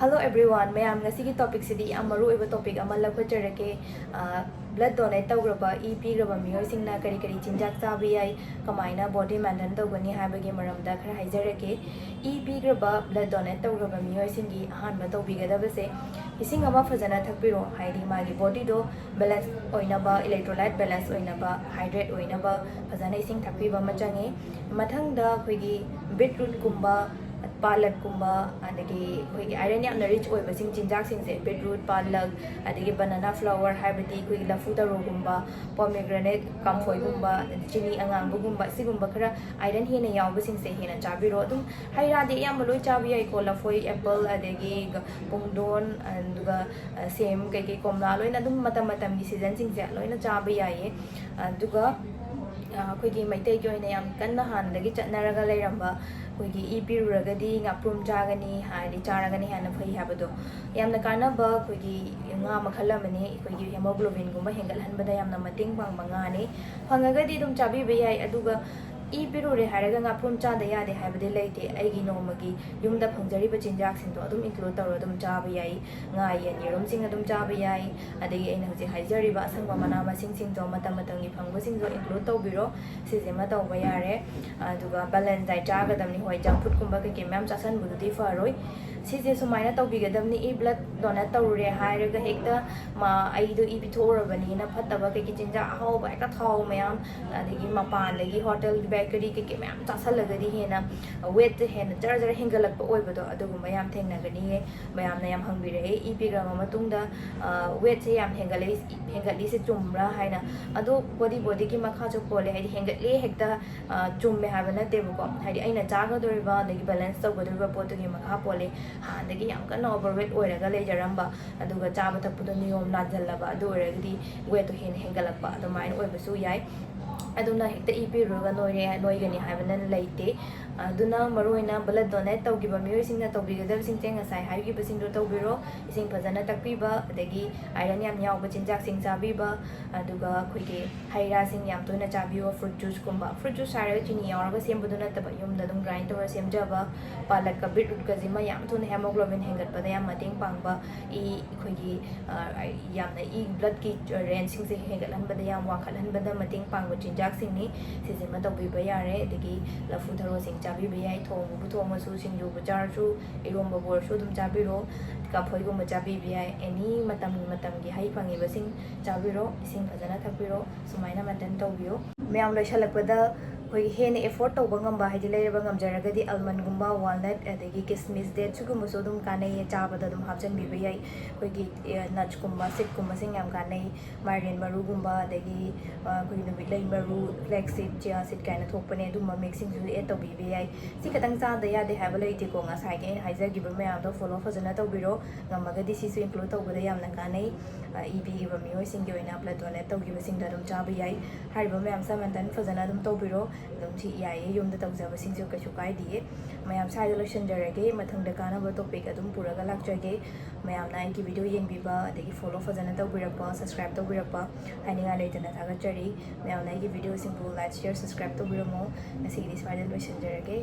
Hello everyone, mayam ngasigi topic sidi amaru iba topic amal lakhojarake blood donate tawgraba EP graba miyoy singna kari kari chinjak chabi ai kamaina body maintain tawgani haibagi maramda khara haijarake EP graba blood donate tawgraba miyoy singi ahanba tawbigadabase ising ama fazana thakpiro haidi magi body do balance oinaba electrolyte balance oinaba hydrate oinaba fazana ising thakpiba machange mathangda khoigi beetroot kumba पालक कुंबा अदगी कोई iron याम rich ओइबसिंग चिंजाक सिंगसे beetroot पालक अदगी बनाना flower हाइबदी कोई लफू तरो गुंबा pomegranate कामफोय गुंबा चिनी अंगांग गुंबा सिगुंबा खरा iron हेना यावबसिंग से हेना चाबिरो दुम हाइरादे याम लोय चाबि आई को लफोय एप्पल अदगी पुंगडोन अदुगा सेम के कोमला लोयना दुम मतम मतम की सीजन सिंगसे लोयना चाबि आई अदुगा अखोगी मैतै की ओइना याम कन्ना हानदगी चटनरगा लेरंबा कोई ई पीरुरगदी ngaprum chagani हाइदि चारगनी हाना फै हाबदो यामना कानबा कोई nga मखल अमनी कोई हेमोग्लोबिन गुमा हेंगलहनबदा यामना मतेंग पांगबा ngaने फंगगदी दुम चाबि बे याय अदुगा ई पिरुरे हारगा ngaprum चादा यादे हाबदे लेते आइगी नोमगी युमदा फंगजरिबा चिंजाक सिंदो अदुम इंक्लूड तौर अदुम चाबा याय nga yen yerum sing अदुम चाबा याय अदगी अइना हुजे हाइजरिबा असंगबा मना मसिंग सिंदो मतम मतंगी फंगबा सिंदो इंक्लूड तौबिरो सिजेमा तौबा यारे अदुगा बैलेंस डाइट चागदमनी होय जंक फूड कुंबा के मैम चासन बुदुदी फरोय सिजे सुमाइना तौबिगदमनी ई ब्लड डोनेट तौरे हायरगा हेक्ता मा आइदो ई पिथोरबनी ना फतबा के चिंजा हाउबा का थाउ मैम अदगी मपान लगी होटल बेकरी के मैम चासलगदी हेना वेट हेना जर जर हेंगलकपा ओइबदो अदुगुमा याम थेंगनगनी मैम ना याम हंगबिरे ई पिग्राम मतुंगदा वेट से याम हेंगली से चुमरा हाइना अदो बॉडी की मखा जो पोले हाइदि हेंगले हेक्ता चुम्मे हाबा नतेबको हाइदि अइना चागदोरिबा अदगी बैलेंस तौगदोरिबा पोतुगी मखा पोले हानदगी याम कन्ना ओवरवेट ओइरगा लेजरंबा अदुगा चाबा थकपुदो नियम नाजल्लबा अदु ओइरगदी वेट हेन हेंगलकपा अदुमाइन ओइबसु याय अदुना हेक्ता इपिरुगा नोइगनी हाइबना लेते अदुना मरोइना ब्लड डोनेट तौगिबा मियोइसिंगना तौबिगदब सिंगचे ngasai हाइगिबा सिंगदो तौबिरो इसिंग फजना तकपिबा अदगी आयरन याम यावबा चिंजाक सिंग चाबिबा अदुगा खोइगे हाइरा सिंग याम तोइना चाबियो फ्रूट जूस कुंबा फ्रूट जूस हाइरा चिनी यावरगा सेमबदो नतबा युमदा दुम ग्राइंड तौरा सेमजबा पालक का बीटरूट का जिमा याम थुन हेमोग्लोबिन हेंगतपदा याम मतेंग पांगबा ई खोइगे यामना ई ब्लड की रेंज सिंग से हेंगतलहनबदा याम वाखलहनबदा मतेंग पांगबा चिंजाक सिंगनी सिजेमा तौबिबा यारे अदगी लफू थरो सिंग चाबी याई थोंगबु थोंगसु सिंजुबु चारसु इरोंबा बोरसु दुम चाबिरो काफोइगुम चाबी याई एनी मतम की हाई फंगिबा सिंग चाबिरो इसिंग फजना थकबिरो सुमाइना मेंटेन तौबियो मैम लोइसलकपदा कोई हेन एफोर्ड तौबा ngamba हाइदि लेरबा ngamjaragadi almond gumba walnut adagi kismis date sugum sodum kanai chabada dum hapjan biba yai koi gi nuts gumba seed gumba sing yam kanai marine maru gumba adagi koi no bilai maru flax seed chia seed kaina thokpane dum mixing su e to biba yai si katang cha da ya de have lai ti ko nga sai ke haiza gi ba mayam do follow fazana to biro ngamagadi si su include to bada yam na kanai eb gi ba mi hoi sing gi oina blood donate to gi ba sing da dum cha ba yai hari ba mayam sa mantan fazana dum to biro dum si yai yum da tawjaba sing ju ka chu kai di mayam sai solution jarage mathang da kana ba topic adum puraga lakjage mayam na ki video yeng biba adagi follow fazana to birapa subscribe to birapa haninga leitana thaga chari mayam na ki video simple like share subscribe to biramo na si this final solution jarage